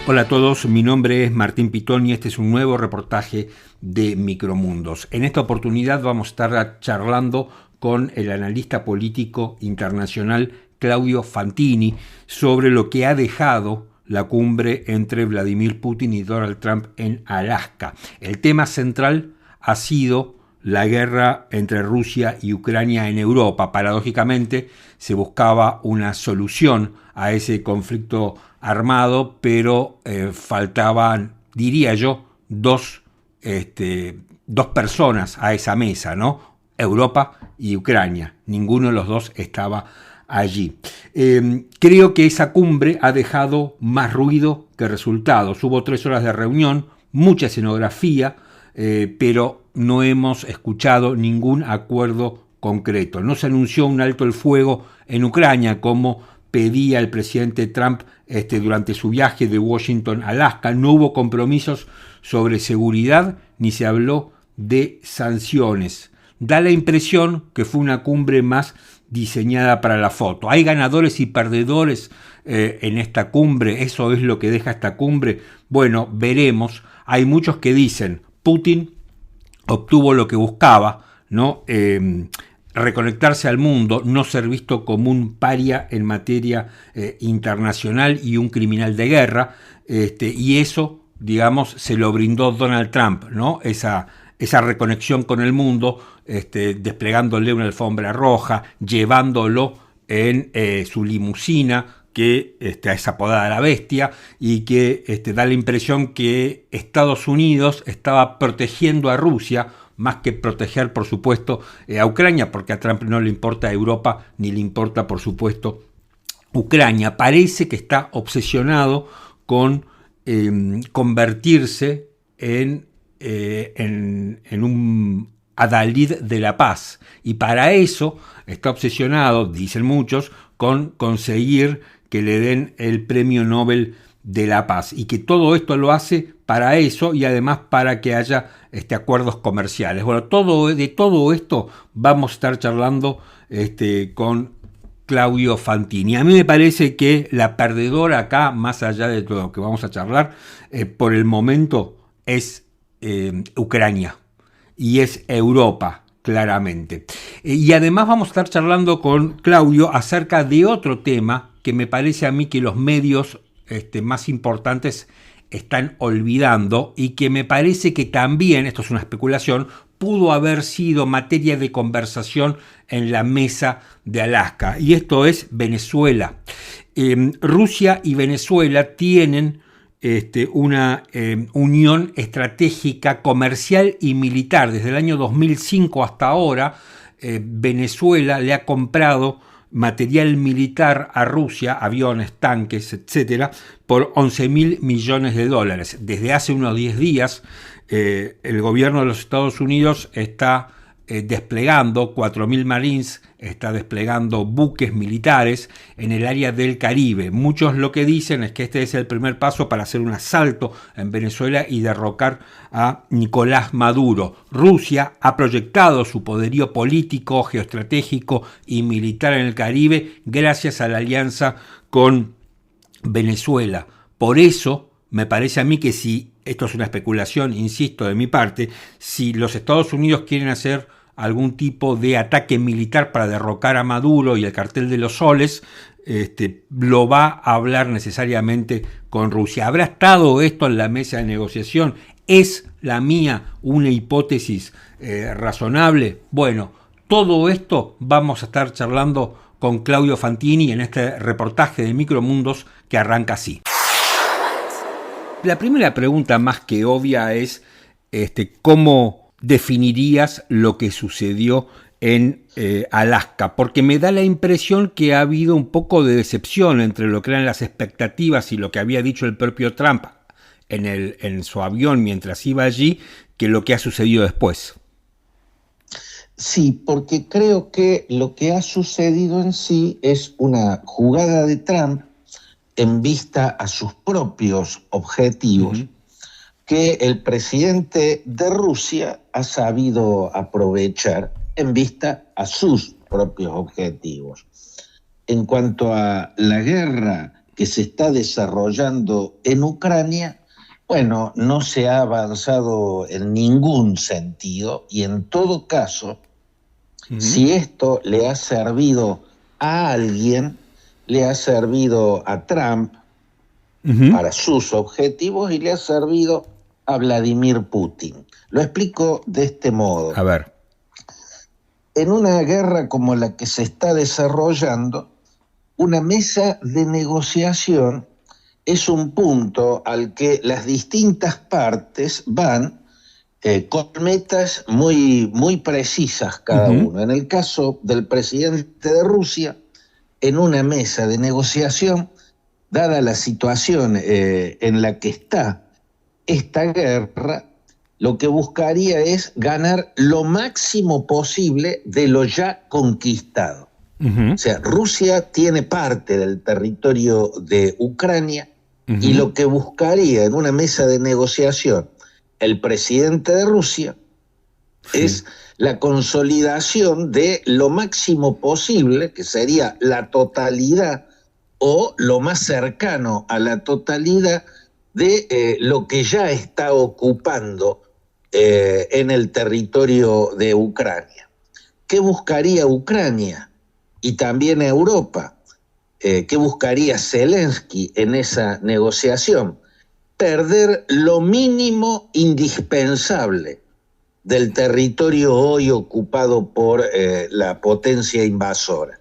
Hola a todos, mi nombre es Martín Pitón y este es un nuevo reportaje de Micromundos. En esta oportunidad vamos a estar charlando con el analista político internacional Claudio Fantini sobre lo que ha dejado la cumbre entre Vladimir Putin y Donald Trump en Alaska. El tema central ha sido la guerra entre Rusia y Ucrania en Europa. Paradójicamente, se buscaba una solución a ese conflicto armado, pero faltaban, diría yo, dos personas a esa mesa, ¿no? Europa y Ucrania. Ninguno de los dos estaba allí. Creo que esa cumbre ha dejado más ruido que resultados. Hubo 3 horas de reunión, mucha escenografía, pero no hemos escuchado ningún acuerdo concreto. No se anunció un alto el fuego en Ucrania como pedía el presidente Trump durante su viaje de Washington a Alaska. No hubo compromisos sobre seguridad ni se habló de sanciones. Da la impresión que fue una cumbre más diseñada para la foto. Hay ganadores y perdedores en esta cumbre. Eso es lo que deja esta cumbre. Bueno, veremos. Hay muchos que dicen Putin obtuvo lo que buscaba, ¿no? Reconectarse al mundo, no ser visto como un paria en materia internacional y un criminal de guerra, y eso, digamos, se lo brindó Donald Trump, ¿no? Esa reconexión con el mundo, desplegándole una alfombra roja, llevándolo en su limusina, que es apodada la bestia, y que da la impresión que Estados Unidos estaba protegiendo a Rusia, más que proteger, por supuesto, a Ucrania, porque a Trump no le importa a Europa, ni le importa, por supuesto, Ucrania. Parece que está obsesionado con convertirse en un adalid de la paz, y para eso está obsesionado, dicen muchos, con conseguir que le den el premio Nobel de la paz, y que todo esto lo hace para eso y además para que haya acuerdos comerciales. Bueno, de todo esto vamos a estar charlando con Claudio Fantini. A mí me parece que la perdedora acá, más allá de todo lo que vamos a charlar, por el momento es Ucrania y es Europa, claramente. Y además vamos a estar charlando con Claudio acerca de otro tema que me parece a mí que los medios más importantes están olvidando y que me parece que también, esto es una especulación, pudo haber sido materia de conversación en la mesa de Alaska, y esto es Venezuela. Rusia y Venezuela tienen una unión estratégica, comercial y militar. Desde el año 2005 hasta ahora, Venezuela le ha comprado material militar a Rusia, aviones, tanques, etcétera, por $11.000 millones. Desde hace unos 10 días, el gobierno de los Estados Unidos está desplegando 4.000 Marines, está desplegando buques militares en el área del Caribe. Muchos lo que dicen es que este es el primer paso para hacer un asalto en Venezuela y derrocar a Nicolás Maduro. Rusia ha proyectado su poderío político, geoestratégico y militar en el Caribe gracias a la alianza con Venezuela. Por eso me parece a mí que si, esto es una especulación, insisto, de mi parte, si los Estados Unidos quieren hacer algún tipo de ataque militar para derrocar a Maduro y el cartel de los soles, lo va a hablar necesariamente con Rusia. ¿Habrá estado esto en la mesa de negociación? ¿Es la mía una hipótesis razonable? Bueno, todo esto vamos a estar charlando con Claudio Fantini en este reportaje de Micromundos que arranca así. La primera pregunta más que obvia es ¿cómo definirías lo que sucedió en Alaska? Porque me da la impresión que ha habido un poco de decepción entre lo que eran las expectativas y lo que había dicho el propio Trump en su avión mientras iba allí, que lo que ha sucedido después. Sí, porque creo que lo que ha sucedido en sí es una jugada de Trump en vista a sus propios objetivos, que el presidente de Rusia ha sabido aprovechar en vista a sus propios objetivos. En cuanto a la guerra que se está desarrollando en Ucrania, bueno, no se ha avanzado en ningún sentido y en todo caso, si esto le ha servido a alguien, le ha servido a Trump para sus objetivos y le ha servido a Vladimir Putin. Lo explico de este modo. A ver. En una guerra como la que se está desarrollando, una mesa de negociación es un punto al que las distintas partes van con metas muy, muy precisas cada uno. En el caso del presidente de Rusia, en una mesa de negociación, dada la situación en la que está esta guerra, lo que buscaría es ganar lo máximo posible de lo ya conquistado. O sea, Rusia tiene parte del territorio de Ucrania y lo que buscaría en una mesa de negociación el presidente de Rusia es la consolidación de lo máximo posible, que sería la totalidad o lo más cercano a la totalidad de lo que ya está ocupando en el territorio de Ucrania. ¿Qué buscaría Ucrania? Y también Europa. ¿Qué buscaría Zelensky en esa negociación? Perder lo mínimo indispensable del territorio hoy ocupado por la potencia invasora.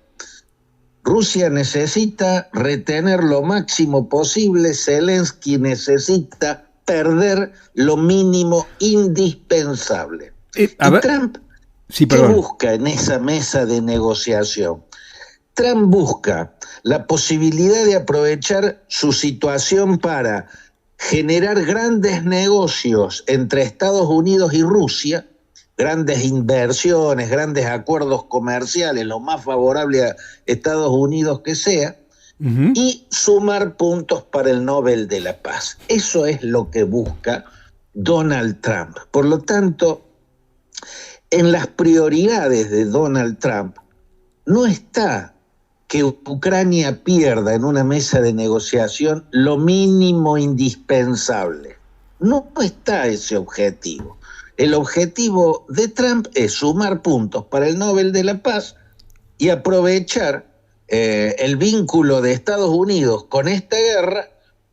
Rusia necesita retener lo máximo posible, Zelensky necesita perder lo mínimo indispensable. Y Trump, ¿qué busca en esa mesa de negociación? Trump busca la posibilidad de aprovechar su situación para generar grandes negocios entre Estados Unidos y Rusia, grandes inversiones, grandes acuerdos comerciales, lo más favorable a Estados Unidos que sea, y sumar puntos para el Nobel de la Paz. Eso es lo que busca Donald Trump. Por lo tanto, en las prioridades de Donald Trump no está que Ucrania pierda en una mesa de negociación lo mínimo indispensable. No está ese objetivo. El objetivo de Trump es sumar puntos para el Nobel de la Paz y aprovechar el vínculo de Estados Unidos con esta guerra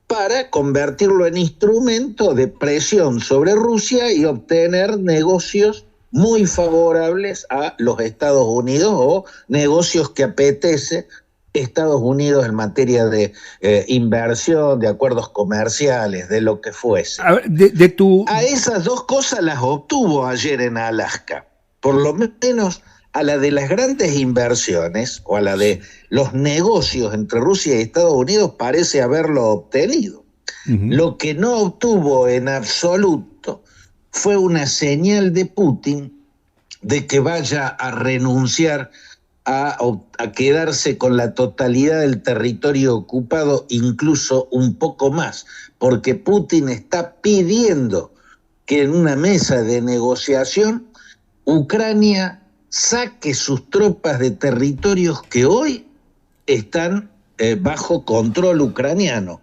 para convertirlo en instrumento de presión sobre Rusia y obtener negocios muy favorables a los Estados Unidos o negocios que apetece Estados Unidos en materia de inversión, de acuerdos comerciales, de lo que fuese. A ver, A esas dos cosas las obtuvo ayer en Alaska, por lo menos a la de las grandes inversiones o a la de los negocios entre Rusia y Estados Unidos parece haberlo obtenido. Lo que no obtuvo en absoluto fue una señal de Putin de que vaya a renunciar a quedarse con la totalidad del territorio ocupado, incluso un poco más, porque Putin está pidiendo que en una mesa de negociación Ucrania saque sus tropas de territorios que hoy están bajo control ucraniano,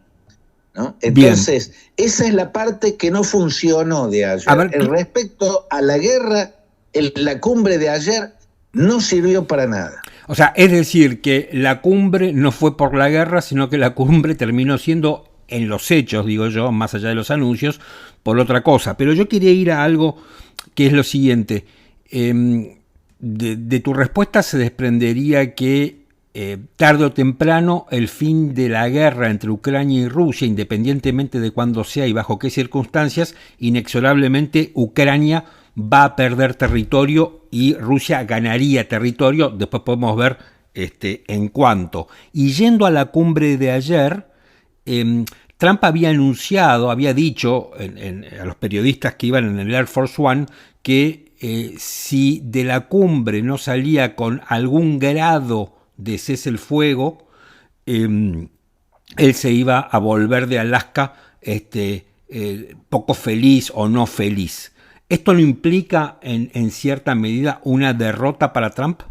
¿no? Entonces, esa es la parte que no funcionó de ayer. Respecto a la guerra, la cumbre de ayer no sirvió para nada. O sea, es decir, que la cumbre no fue por la guerra, sino que la cumbre terminó siendo, en los hechos, digo yo, más allá de los anuncios, por otra cosa. Pero yo quería ir a algo que es lo siguiente. De tu respuesta se desprendería que tarde o temprano el fin de la guerra entre Ucrania y Rusia, independientemente de cuándo sea y bajo qué circunstancias, inexorablemente Ucrania va a perder territorio y Rusia ganaría territorio. Después podemos ver en cuánto. Y yendo a la cumbre de ayer, Trump había anunciado, había dicho a los periodistas que iban en el Air Force One que si de la cumbre no salía con algún grado de cese el fuego, él se iba a volver de Alaska poco feliz o no feliz. ¿Esto no implica en cierta medida una derrota para Trump?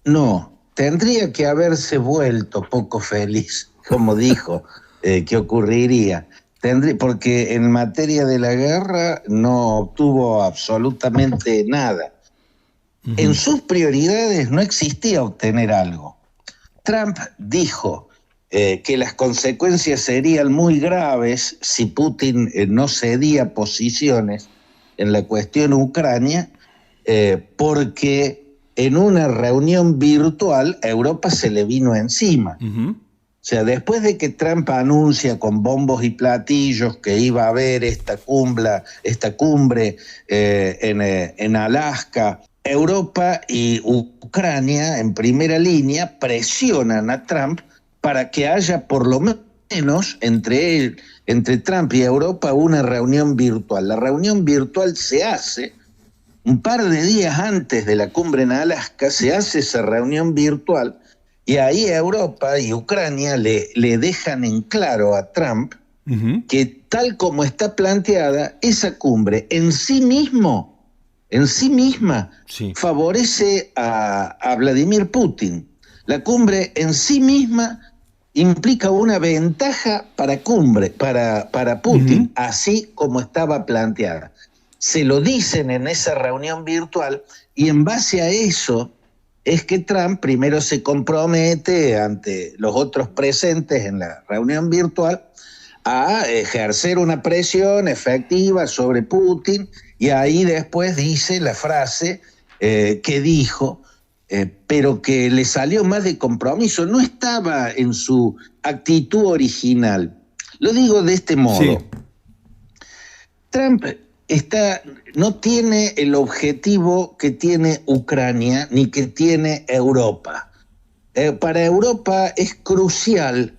No, tendría que haberse vuelto poco feliz, como dijo, que ocurriría. Porque en materia de la guerra no obtuvo absolutamente nada. En sus prioridades no existía obtener algo. Trump dijo que las consecuencias serían muy graves si Putin no cedía posiciones en la cuestión Ucrania, porque en una reunión virtual a Europa se le vino encima. O sea, después de que Trump anuncia con bombos y platillos que iba a haber esta cumbre en Alaska, Europa y Ucrania en primera línea presionan a Trump para que haya por lo menos entre Trump y Europa una reunión virtual. La reunión virtual se hace un par de días antes de la cumbre en Alaska, se hace esa reunión virtual. Y ahí Europa y Ucrania le dejan en claro a Trump que tal como está planteada, esa cumbre en sí misma, favorece a Vladimir Putin. La cumbre en sí misma implica una ventaja para Putin, así como estaba planteada. Se lo dicen en esa reunión virtual y en base a eso es que Trump primero se compromete ante los otros presentes en la reunión virtual a ejercer una presión efectiva sobre Putin, y ahí después dice la frase que dijo, pero que le salió más de compromiso, no estaba en su actitud original. Lo digo de este modo. Sí. Trump no tiene el objetivo que tiene Ucrania ni que tiene Europa. Para Europa es crucial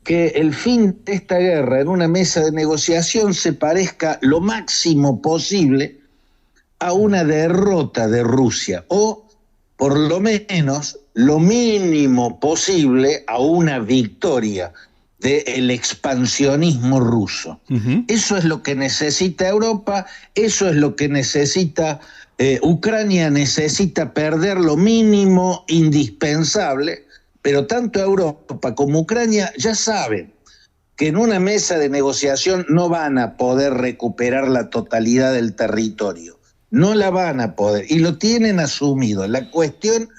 que el fin de esta guerra en una mesa de negociación se parezca lo máximo posible a una derrota de Rusia, o por lo menos lo mínimo posible a una victoria del expansionismo ruso. Eso es lo que necesita Europa, eso es lo que necesita Ucrania, necesita perder lo mínimo indispensable, pero tanto Europa como Ucrania ya saben que en una mesa de negociación no van a poder recuperar la totalidad del territorio, no la van a poder, y lo tienen asumido. La cuestión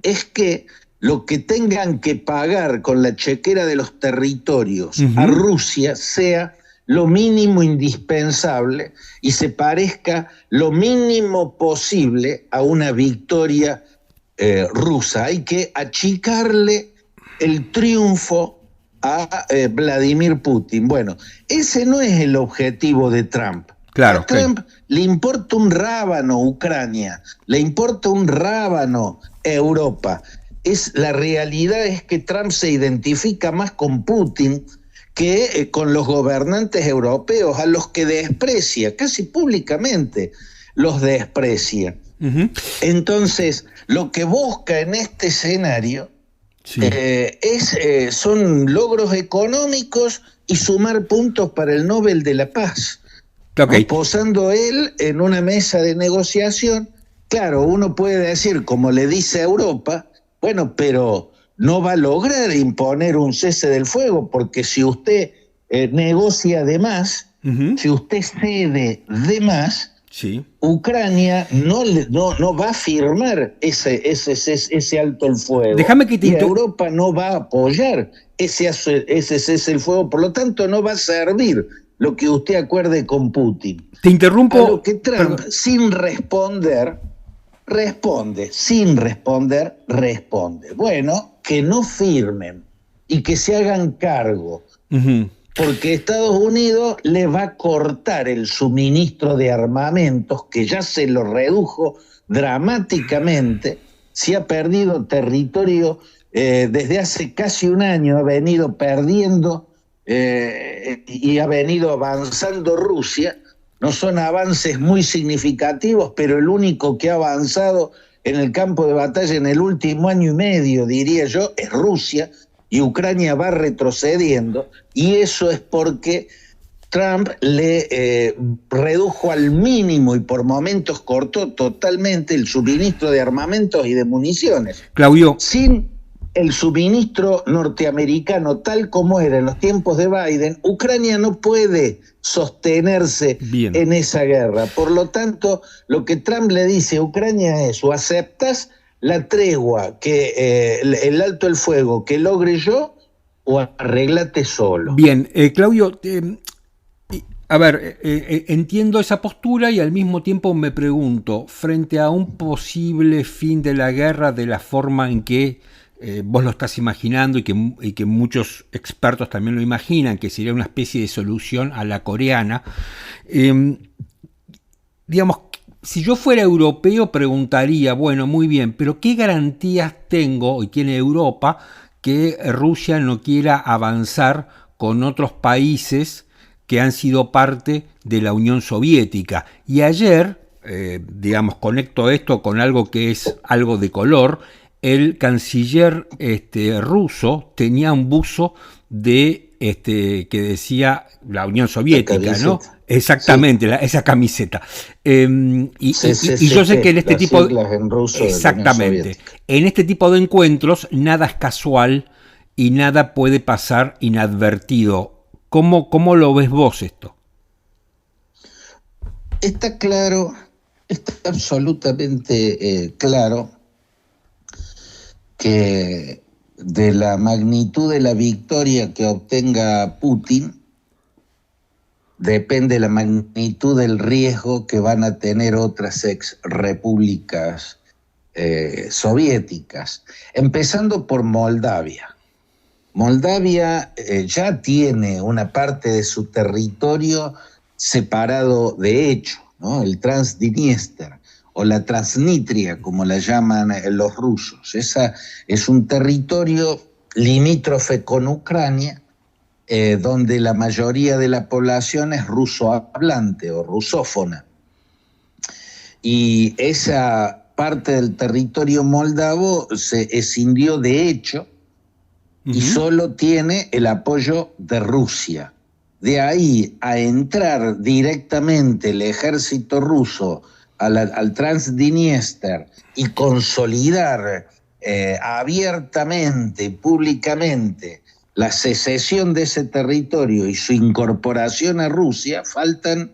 es que lo que tengan que pagar con la chequera de los territorios a Rusia sea lo mínimo indispensable y se parezca lo mínimo posible a una victoria rusa. Hay que achicarle el triunfo a Vladimir Putin. Bueno, ese no es el objetivo de Trump. Claro, a Trump le importa un rábano Ucrania, le importa un rábano Europa. La realidad es que Trump se identifica más con Putin que con los gobernantes europeos, a los que desprecia, casi públicamente los desprecia. Entonces, lo que busca en este escenario son logros económicos y sumar puntos para el Nobel de la Paz. Okay. Posando él en una mesa de negociación, claro, uno puede decir, como le dice a Europa, bueno, pero no va a lograr imponer un cese del fuego, porque si usted negocia de más, si usted cede de más, Ucrania no va a firmar ese alto el fuego. Déjame que y Europa no va a apoyar ese cese el fuego, por lo tanto no va a servir lo que usted acuerde con Putin. Te interrumpo. A lo que Trump, sin responder, responde. Bueno, que no firmen y que se hagan cargo, porque Estados Unidos le va a cortar el suministro de armamentos, que ya se lo redujo dramáticamente, se ha perdido territorio desde hace casi un año, ha venido perdiendo y ha venido avanzando Rusia. No son avances muy significativos, pero el único que ha avanzado en el campo de batalla en el último año y medio, diría yo, es Rusia, y Ucrania va retrocediendo, y eso es porque Trump le redujo al mínimo y por momentos cortó totalmente el suministro de armamentos y de municiones. Claudio, sin el suministro norteamericano tal como era en los tiempos de Biden, Ucrania no puede sostenerse en esa guerra. Por lo tanto, lo que Trump le dice a Ucrania es: o aceptas la tregua, que el alto el fuego que logre yo, o arréglate solo. Bien, Claudio, a ver, entiendo esa postura y al mismo tiempo me pregunto, frente a un posible fin de la guerra de la forma en que vos lo estás imaginando y que muchos expertos también lo imaginan, que sería una especie de solución a la coreana, digamos, si yo fuera europeo preguntaría, bueno, muy bien, pero ¿qué garantías tengo y tiene Europa que Rusia no quiera avanzar con otros países que han sido parte de la Unión Soviética? Y ayer, digamos, conecto esto con algo que es algo de color. El canciller ruso tenía un buzo de que decía la Unión Soviética, ¿no? Exactamente, sí. Esa camiseta. Y yo sé que en este tipo en ruso exactamente, en este tipo de encuentros nada es casual y nada puede pasar inadvertido. ¿Cómo lo ves vos esto? Está claro, está absolutamente claro que de la magnitud de la victoria que obtenga Putin depende la magnitud del riesgo que van a tener otras ex repúblicas soviéticas, empezando por Moldavia. Moldavia ya tiene una parte de su territorio separado de hecho, ¿no? El Transdniester o la Transnistria, como la llaman los rusos. Esa es un territorio limítrofe con Ucrania, donde la mayoría de la población es rusohablante o rusófona. Y esa parte del territorio moldavo se escindió de hecho y solo tiene el apoyo de Rusia. De ahí a entrar directamente el ejército ruso al Transdniester y consolidar abiertamente, públicamente, la secesión de ese territorio y su incorporación a Rusia, faltan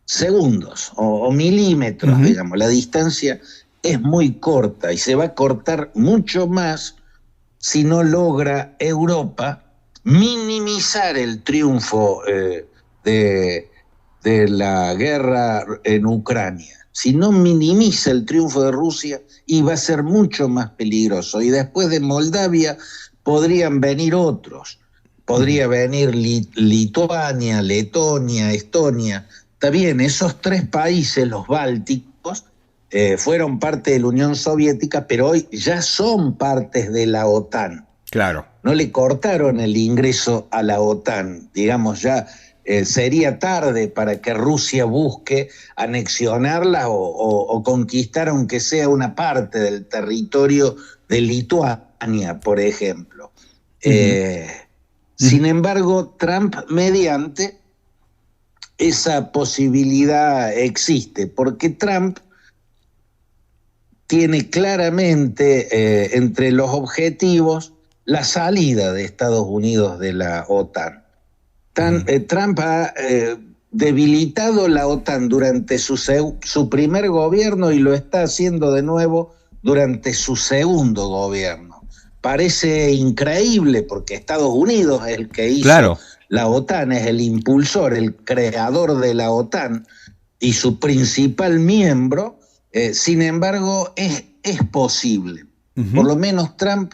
segundos o milímetros, digamos. La distancia es muy corta y se va a cortar mucho más si no logra Europa minimizar el triunfo de la guerra en Ucrania. Si no minimiza el triunfo de Rusia, y va a ser mucho más peligroso. Y después de Moldavia podrían venir otros. Podría venir Lituania, Letonia, Estonia. Está bien, esos tres países, los bálticos, fueron parte de la Unión Soviética, pero hoy ya son partes de la OTAN. Claro. No le cortaron el ingreso a la OTAN, digamos, ya sería tarde para que Rusia busque anexionarla o conquistar aunque sea una parte del territorio de Lituania, por ejemplo. Sin embargo, Trump mediante, esa posibilidad existe, porque Trump tiene claramente entre los objetivos la salida de Estados Unidos de la OTAN. Trump ha debilitado la OTAN durante su primer gobierno y lo está haciendo de nuevo durante su segundo gobierno. Parece increíble porque Estados Unidos es el que hizo la OTAN, es el impulsor, el creador de la OTAN y su principal miembro. Sin embargo, es posible. Por lo menos Trump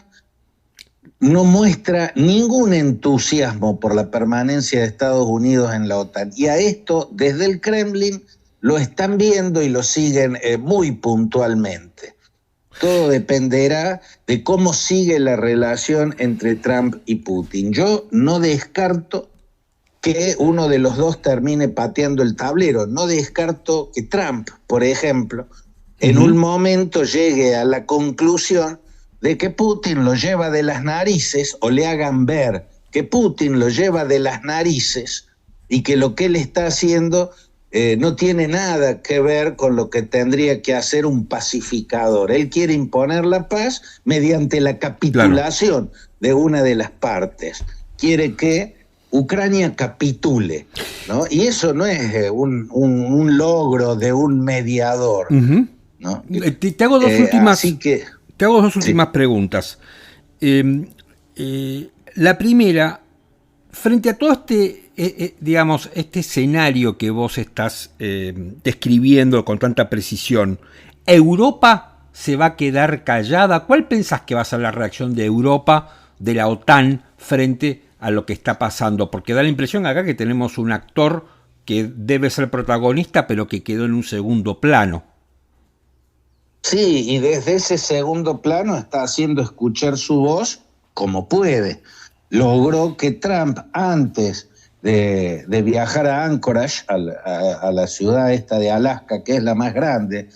no muestra ningún entusiasmo por la permanencia de Estados Unidos en la OTAN. Y a esto, desde el Kremlin, lo están viendo y lo siguen muy puntualmente. Todo dependerá de cómo sigue la relación entre Trump y Putin. Yo no descarto que uno de los dos termine pateando el tablero. No descarto que Trump, por ejemplo, en un momento llegue a la conclusión de que Putin lo lleva de las narices, o le hagan ver que Putin lo lleva de las narices y que lo que él está haciendo no tiene nada que ver con lo que tendría que hacer un pacificador. Él quiere imponer la paz mediante la capitulación de una de las partes. Quiere que Ucrania capitule, ¿no? Y eso no es un logro de un mediador, ¿no? Te hago dos últimas, así que, te hago dos últimas preguntas. La primera, frente a todo digamos, este escenario que vos estás describiendo con tanta precisión, ¿Europa se va a quedar callada? ¿Cuál pensás que va a ser la reacción de Europa, de la OTAN, frente a lo que está pasando? Porque da la impresión acá que tenemos un actor que debe ser protagonista, pero que quedó en un segundo plano. sí, y desde ese segundo plano está haciendo escuchar su voz como puede. Logró que Trump, antes de viajar a Anchorage, a la ciudad esta de Alaska, que es la más grande,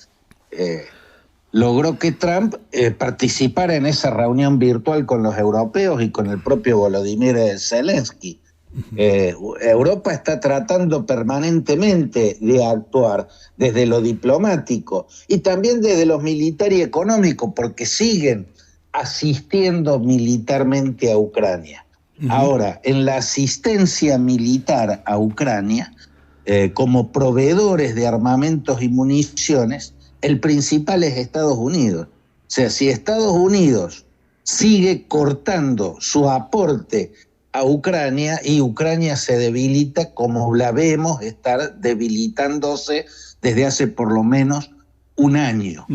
logró que Trump participara en esa reunión virtual con los europeos y con el propio Volodymyr Zelensky. Europa está tratando permanentemente de actuar desde lo diplomático y también desde lo militar y económico, porque siguen asistiendo militarmente a Ucrania. Ahora, en la asistencia militar a Ucrania, como proveedores de armamentos y municiones, el principal es Estados Unidos. O sea, si Estados Unidos sigue cortando su aporte a Ucrania y Ucrania se debilita, como la vemos estar debilitándose desde hace por lo menos un año.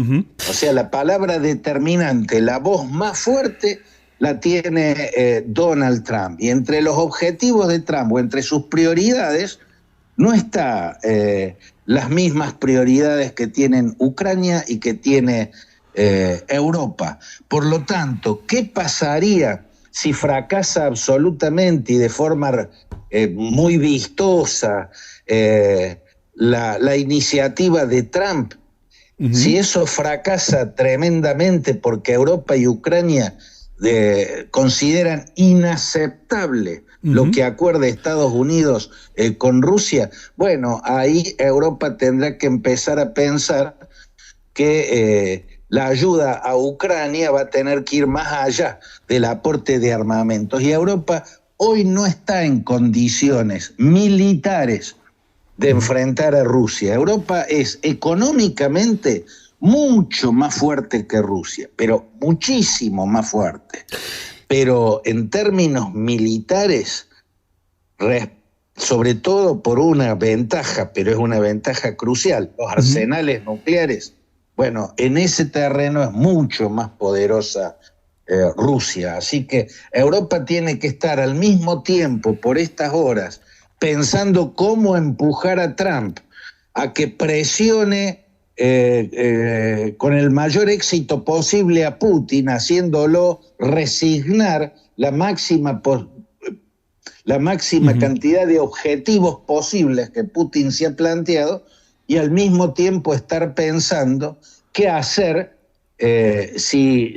O sea, la palabra determinante, la voz más fuerte, la tiene Donald Trump. Y entre los objetivos de Trump o entre sus prioridades no está las mismas prioridades que tienen Ucrania y que tiene Europa. Por lo tanto, ¿qué pasaría si fracasa absolutamente y de forma muy vistosa la iniciativa de Trump? Si eso fracasa tremendamente porque Europa y Ucrania consideran inaceptable lo que acuerde Estados Unidos con Rusia, bueno, ahí Europa tendrá que empezar a pensar que la ayuda a Ucrania va a tener que ir más allá del aporte de armamentos. Y Europa hoy no está en condiciones militares de enfrentar a Rusia. Europa es económicamente mucho más fuerte que Rusia, pero muchísimo más fuerte. Pero en términos militares, sobre todo por una ventaja, pero es una ventaja crucial, los arsenales nucleares. Bueno, en ese terreno es mucho más poderosa Rusia. Así que Europa tiene que estar al mismo tiempo, por estas horas, pensando cómo empujar a Trump a que presione con el mayor éxito posible a Putin, haciéndolo resignar la máxima cantidad de objetivos posibles que Putin se ha planteado, y al mismo tiempo estar pensando qué hacer si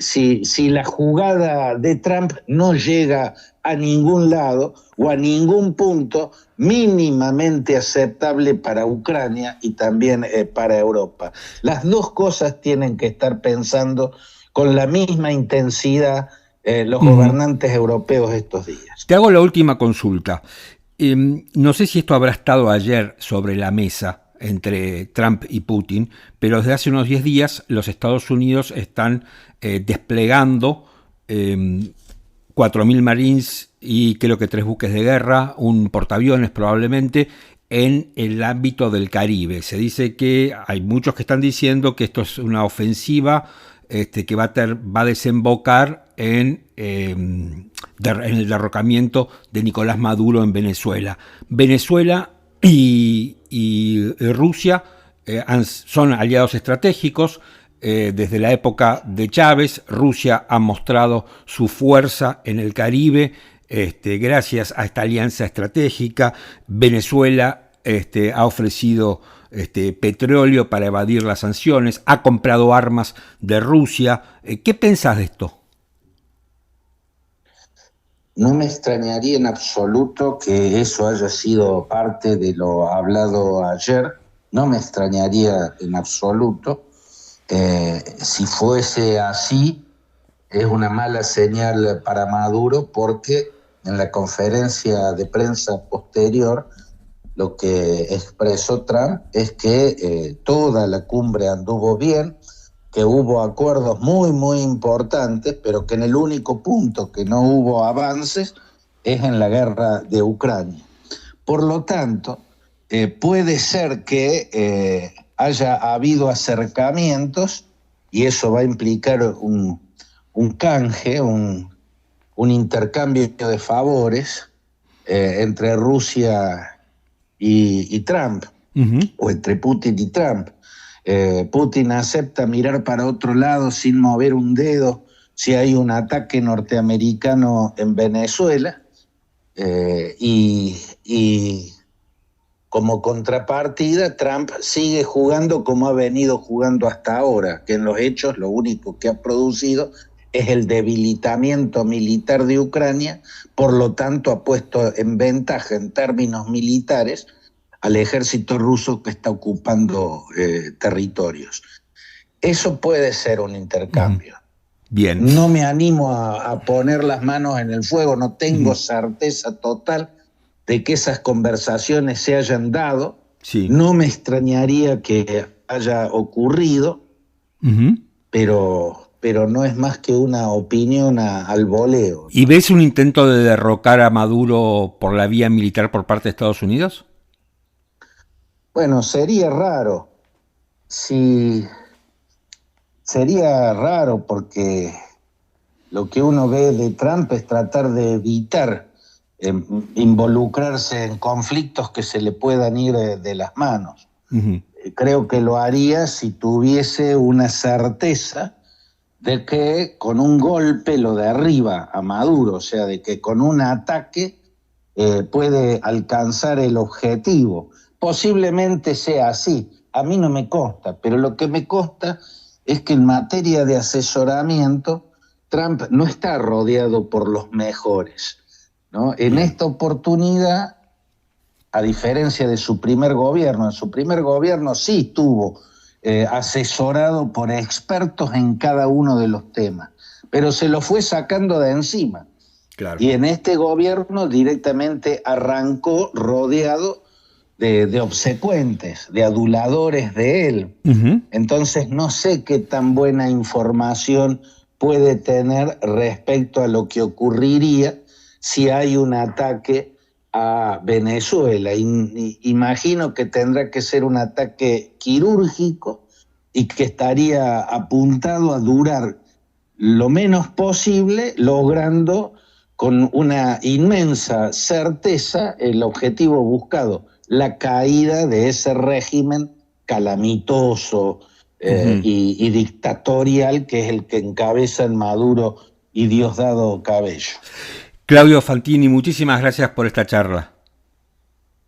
la jugada de Trump no llega a ningún lado o a ningún punto mínimamente aceptable para Ucrania y también para Europa. Las dos cosas tienen que estar pensando con la misma intensidad los gobernantes europeos estos días. Te hago la última consulta. No sé si esto habrá estado ayer sobre la mesa entre Trump y Putin, pero desde hace unos 10 días los Estados Unidos están desplegando 4.000 Marines y creo que 3 buques de guerra, un portaaviones probablemente, en el ámbito del Caribe. Se dice que hay muchos que están diciendo que esto es una ofensiva que va a desembocar en el derrocamiento de Nicolás Maduro en Venezuela. Venezuela y Rusia son aliados estratégicos. Desde la época de Chávez, Rusia ha mostrado su fuerza en el Caribe gracias a esta alianza estratégica. Venezuela ha ofrecido petróleo para evadir las sanciones, ha comprado armas de Rusia. ¿Qué pensás de esto? No me extrañaría en absoluto que eso haya sido parte de lo hablado ayer. No me extrañaría en absoluto. Si fuese así, es una mala señal para Maduro, porque en la conferencia de prensa posterior lo que expresó Trump es que toda la cumbre anduvo bien, que hubo acuerdos muy, muy importantes, pero que en el único punto que no hubo avances es en la guerra de Ucrania. Por lo tanto, puede ser que haya habido acercamientos y eso va a implicar un canje, un intercambio de favores entre Rusia y Trump, o entre Putin y Trump. Putin acepta mirar para otro lado sin mover un dedo si hay un ataque norteamericano en Venezuela, y como contrapartida Trump sigue jugando como ha venido jugando hasta ahora, que en los hechos lo único que ha producido es el debilitamiento militar de Ucrania, por lo tanto ha puesto en ventaja en términos militares al ejército ruso que está ocupando territorios. Eso puede ser un intercambio. Bien. No me animo a poner las manos en el fuego, no tengo certeza total de que esas conversaciones se hayan dado. Sí. No me extrañaría que haya ocurrido, pero no es más que una opinión al voleo, ¿no? ¿Y ves un intento de derrocar a Maduro por la vía militar por parte de Estados Unidos? Bueno, sería raro. Sería raro porque lo que uno ve de Trump es tratar de evitar involucrarse en conflictos que se le puedan ir de las manos. Creo que lo haría si tuviese una certeza de que con un golpe lo derriba a Maduro, o sea, de que con un ataque puede alcanzar el objetivo. Posiblemente sea así, a mí no me consta, pero lo que me consta es que en materia de asesoramiento Trump no está rodeado por los mejores, ¿no? En esta oportunidad, a diferencia de su primer gobierno, en su primer gobierno sí estuvo asesorado por expertos en cada uno de los temas, pero se lo fue sacando de encima. Claro. Y en este gobierno directamente arrancó rodeado de obsecuentes, de aduladores de él. Entonces no sé qué tan buena información puede tener respecto a lo que ocurriría si hay un ataque a Venezuela. Imagino que tendrá que ser un ataque quirúrgico y que estaría apuntado a durar lo menos posible, logrando con una inmensa certeza el objetivo buscado, la caída de ese régimen calamitoso y dictatorial que es el que encabezan Maduro y Diosdado Cabello. Claudio Fantini, muchísimas gracias por esta charla.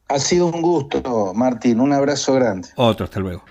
Ha sido un gusto, Martín. Un abrazo grande. Otro, hasta luego.